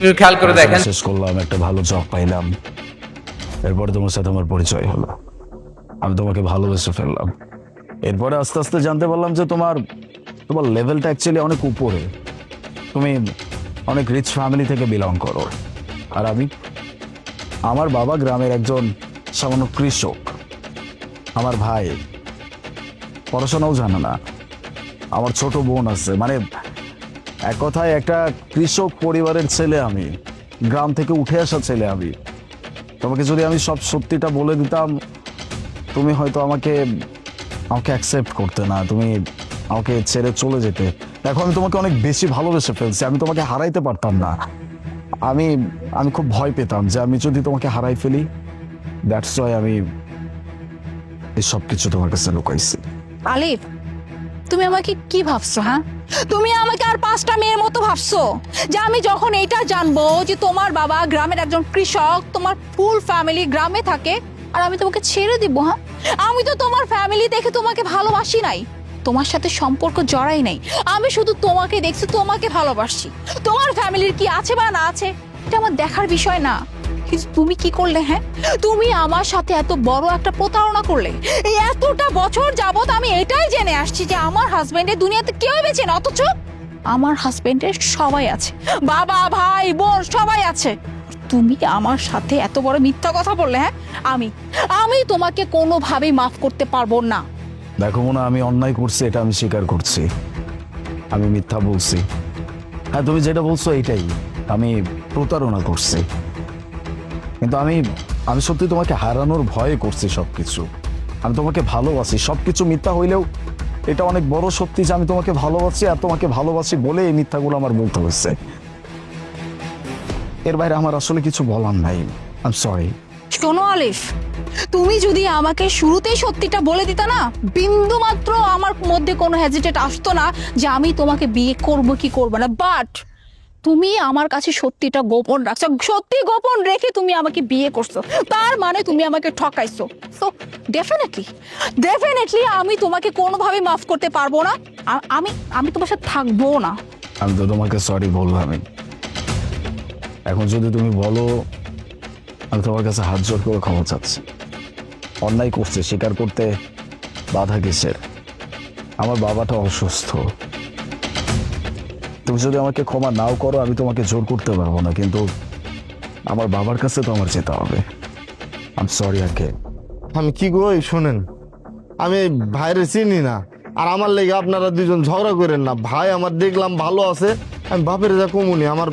খেয়াল করে দেখেন, শেষ করলাম, একটা ভালো জব পাইলাম, এরপরে তোমার সাথে আমার পরিচয় হলো, আমি তোমাকে ভালোবেসে ফেললাম। এরপরে আস্তে আস্তে জানতে পারলাম যে তোমার তোমার লেভেলটা অ্যাকচুয়ালি অনেক উপরে, তুমি অনেক রিচ ফ্যামিলি থেকে বিলং করো, আর আমার বাবা গ্রামের একজন সামান্য কৃষক, আমার ভাই পড়াশোনাও জানে না, আমার ছোট বোন আছে, মানে এক কথায় একটা কৃষক পরিবারের ছেলে আমি, গ্রাম থেকে উঠে আসা ছেলে আমি। তোমাকে যদি আমি সব সত্যিটা বলে দিতাম, তুমি হয়তো আমাকে অ্যাকসেপ্ট করতে না, তুমি আমাকে ছেড়ে চলে যেতে। দেখো, আমি তোমাকে অনেক বেশি ভালোবেসে ফেলছি, আমি তোমাকে হারাইতে পারতাম না। আমি আমি খুব ভয় পেতাম যে আমি যদি তোমাকে হারাই ফেলি, দ্যাটস ওয়াই আমি এই সব কিছু তোমার কাছে লুকাইছি। আলিফ, তুমি আমাকে কি ভাবছো? হ্যাঁ, তুমি আমাকে আর পাঁচটা মেয়ের মতো ভাবছো যে আমি যখন এইটা জানবো যে তোমার বাবা গ্রামের একজন কৃষক, তোমার ফুল ফ্যামিলি গ্রামে থাকে, আর আমি তোমাকে ছেড়ে দিব? হ্যাঁ, আমি তো তোমার ফ্যামিলি দেখে তোমাকে ভালোবাসি নাই, তোমার সাথে সম্পর্ক জড়াই নাই, আমি শুধু তোমাকে দেখছি, তোমাকে ভালোবাসি। তোমার ফ্যামিলির কি আছে বা না আছে এটা আমার দেখার বিষয় না। কিন্তু তুমি কি করলে? হ্যাঁ, তুমি আমার সাথে এত বড় একটা প্রতারণা করলে। এই এতটা বছর যাবত আমি এটাই জেনে আসছি যে আমার হাজবেন্ডের দুনিয়াতে কেউ বেঁচে না, অথচ আমার হাজবেন্ডের সবাই আছে, বাবা ভাই বোন সবাই আছে। তুমি আমার সাথে এত বড় মিথ্যা কথা বললে। হ্যাঁ, আমি তোমাকে কোনোভাবেই মাফ করতে পারবো না। দেখো মোনা, আমি অন্যায় করছি, এটা আমি স্বীকার করছি, আমি মিথ্যা বলছি। হ্যাঁ, তুমি যেটা বলছো এইটাই, আমি প্রতারণা করছি, কিন্তু আমি সত্যি তোমাকে হারানোর ভয়ে করছি সবকিছু। আমি তোমাকে ভালোবাসি, সবকিছু মিথ্যা হইলেও এটা অনেক বড় সত্যি যে আমি তোমাকে ভালোবাসি, আর তোমাকে ভালোবাসি বলে এই মিথ্যাগুলো আমার বলতে হয়েছে। এর বাইরে আমার আসলে কিছু বলার নাই। I am sorry. শোনো আলিফ, তুমি যদি আমাকে শুরুতেই সত্যিটা বলে দিতা না, বিন্দু মাত্র আমার মধ্যে কোনো হেজিটেট আসতো না যে আমি তোমাকে বিয়ে করব কি করব না। বাট তুমি আমার কাছে সত্যিটা গোপন রাখছো, সত্যি গোপন রেখে তুমি আমাকে বিয়ে করছো, তার মানে তুমি আমাকে ঠকাইছো। সো ডেফিনেটলি আমি তোমাকে কোনোভাবে মাফ করতে পারবো না। আমি তোমার সাথে থাকবো না। আমি তো তোমাকে সরি বললাম, এখন যদি তুমি বলো, আমি তোমার কাছে হাত জোর করে ক্ষমা চাচ্ছি। অন্যায় করছে, স্বীকার করতে বাধা কিসের? আমার বাবাটা অসুস্থ, তুমি যদি আমাকে ক্ষমা নাও করো, আমি তোমাকে জোর করতে পারবো না, কিন্তু আমার বাবার কাছে তো আমার যেতে হবে। আই এম সরি আগে। আমি কি গো, শোনেন, আমি এই ভাইরে চিনি না, আর আমার লেগে আপনারা দুজন ঝগড়া করেন না। ভাই আমার দেখলাম ভালো আছে, আমি বাপের যা কমুনি, আমার